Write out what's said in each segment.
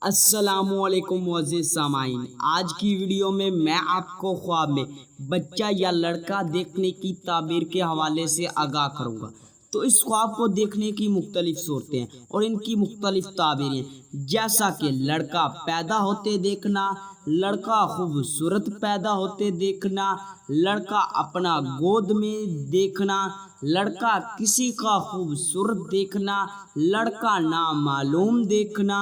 السلام علیکم معزز سامعین، آج کی ویڈیو میں آپ کو خواب میں بچہ یا لڑکا دیکھنے کی تعبیر کے حوالے سے آگاہ کروں گا۔ تو اس خواب کو دیکھنے کی مختلف صورتیں ہیں اور ان کی مختلف تعبیریں، جیسا کہ لڑکا پیدا ہوتے دیکھنا، لڑکا خوبصورت پیدا ہوتے دیکھنا، لڑکا اپنا گود میں دیکھنا، لڑکا کسی کا خوبصورت دیکھنا، لڑکا نامعلوم دیکھنا،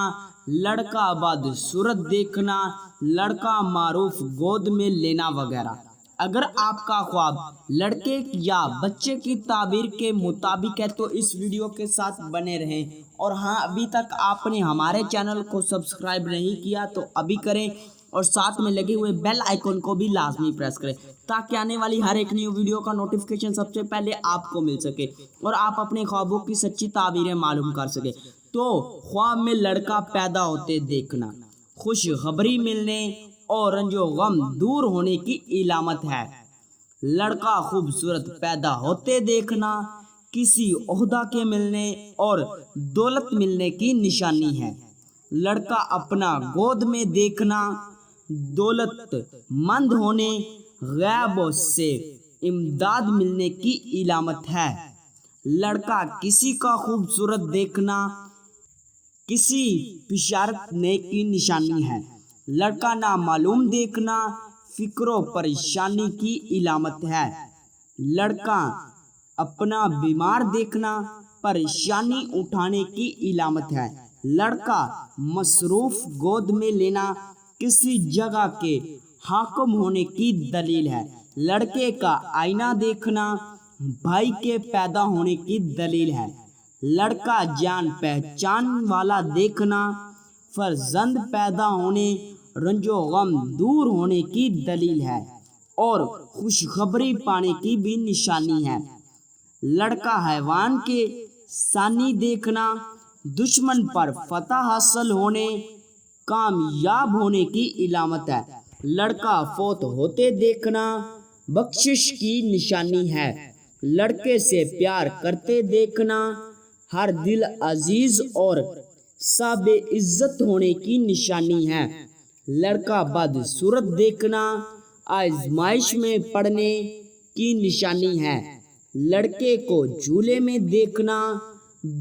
لڑکا بدصورت دیکھنا، لڑکا معروف گود میں لینا وغیرہ۔ اگر آپ کا خواب لڑکے یا بچے کی تعبیر کے مطابق ہے تو اس ویڈیو کے ساتھ بنے رہیں، اور ہاں ابھی تک آپ نے ہمارے چینل کو سبسکرائب نہیں کیا تو ابھی کریں، اور ساتھ میں لگے ہوئے بیل آئیکن کو بھی لازمی پریس کریں تاکہ آنے والی ہر ایک نیو ویڈیو کا نوٹیفیکیشن سب سے پہلے آپ کو مل سکے اور آپ اپنے خوابوں کی سچی تعبیریں معلوم کر سکیں۔ تو خواب میں لڑکا پیدا ہوتے دیکھنا خوشخبری ملنے اور رنج و غم دور ہونے کی علامت ہے۔ لڑکا خوبصورت پیدا ہوتے دیکھنا کسی عہدہ کے ملنے اور دولت ملنے کی نشانی ہے۔ لڑکا اپنا گود میں دیکھنا دولت مند ہونے، غیب سے امداد ملنے کی علامت ہے۔ لڑکا کسی کا خوبصورت دیکھنا کسی بشارت کی نشانی ہے۔ لڑکا نامعلوم دیکھنا فکر و پریشانی کی علامت ہے۔ لڑکا اپنا بیمار دیکھنا پریشانی اٹھانے کی علامت ہے۔ لڑکا مصروف گود میں لینا کسی جگہ کے حاکم ہونے کی دلیل ہے۔ لڑکے کا آئینہ دیکھنا بھائی کے پیدا ہونے کی دلیل ہے۔ لڑکا جان پہچان والا دیکھنا فرزند پیدا ہونے، رنج و غم دور ہونے کی دلیل ہے اور خوشخبری پانے کی بھی نشانی ہے۔ لڑکا حیوان کے ثانی دیکھنا دشمن پر فتح حاصل ہونے، کامیاب ہونے کی علامت ہے۔ لڑکا فوت ہوتے دیکھنا بخشش کی نشانی ہے۔ لڑکے سے پیار کرتے دیکھنا ہر دل عزیز اور صاحب عزت ہونے کی نشانی ہے۔ لڑکا بدصورت دیکھنا آزمائش میں پڑنے کی نشانی ہے۔ لڑکے کو جھولے میں دیکھنا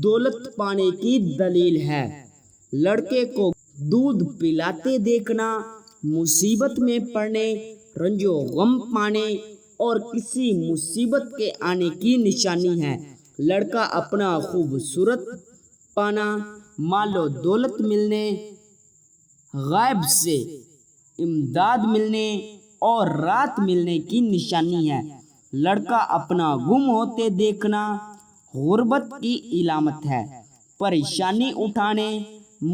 دولت پانے کی دلیل ہے۔ لڑکے کو دودھ پلاتے دیکھنا مصیبت میں پڑنے، رنج و غم پانے اور کسی مصیبت کے آنے کی نشانی ہے۔ لڑکا اپنا خوبصورت پانا، مال و دولت ملنے، غیب سے امداد ملنے اور رات ملنے کی نشانی ہے۔ لڑکا اپنا گم ہوتے دیکھنا غربت کی علامت ہے۔ پریشانی اٹھانے،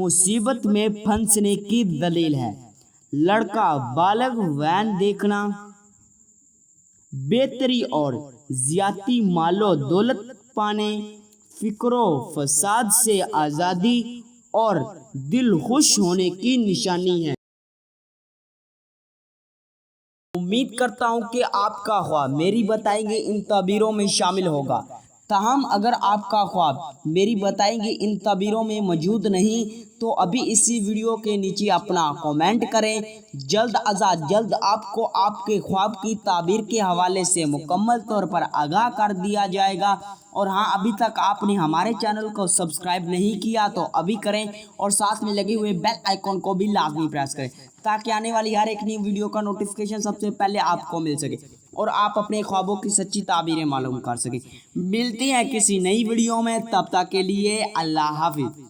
مصیبت میں پھنسنے کی دلیل ہے۔ لڑکا بالغ وین دیکھنا بہتری اور زیادتی مال و دولت پانے، فقر و فساد سے آزادی اور دل خوش ہونے کی نشانی ہے۔ امید کرتا ہوں کہ آپ کا خواب میری بتائیں گے ان تعبیروں میں شامل ہوگا۔ تاہم اگر آپ کا خواب میری بتائیں گے ان تعبیروں میں موجود نہیں تو ابھی اسی ویڈیو کے نیچے اپنا کمنٹ کریں۔ جلد از جلد آپ کو آپ کے خواب کی تعبیر کے حوالے سے مکمل طور پر آگاہ کر دیا جائے گا، اور ہاں ابھی تک آپ نے ہمارے چینل کو سبسکرائب نہیں کیا تو ابھی کریں، اور ساتھ میں لگے ہوئے بیل آئیکن کو بھی لازمی پریس کریں تاکہ آنے والی ہر ایک نیو ویڈیو کا نوٹیفیکیشن سب سے پہلے آپ کو مل سکے اور آپ اپنے خوابوں کی سچی تعبیریں معلوم کر سکیں۔ ملتے ہیں کسی نئی ویڈیو میں، تب تک کے لیے اللہ حافظ۔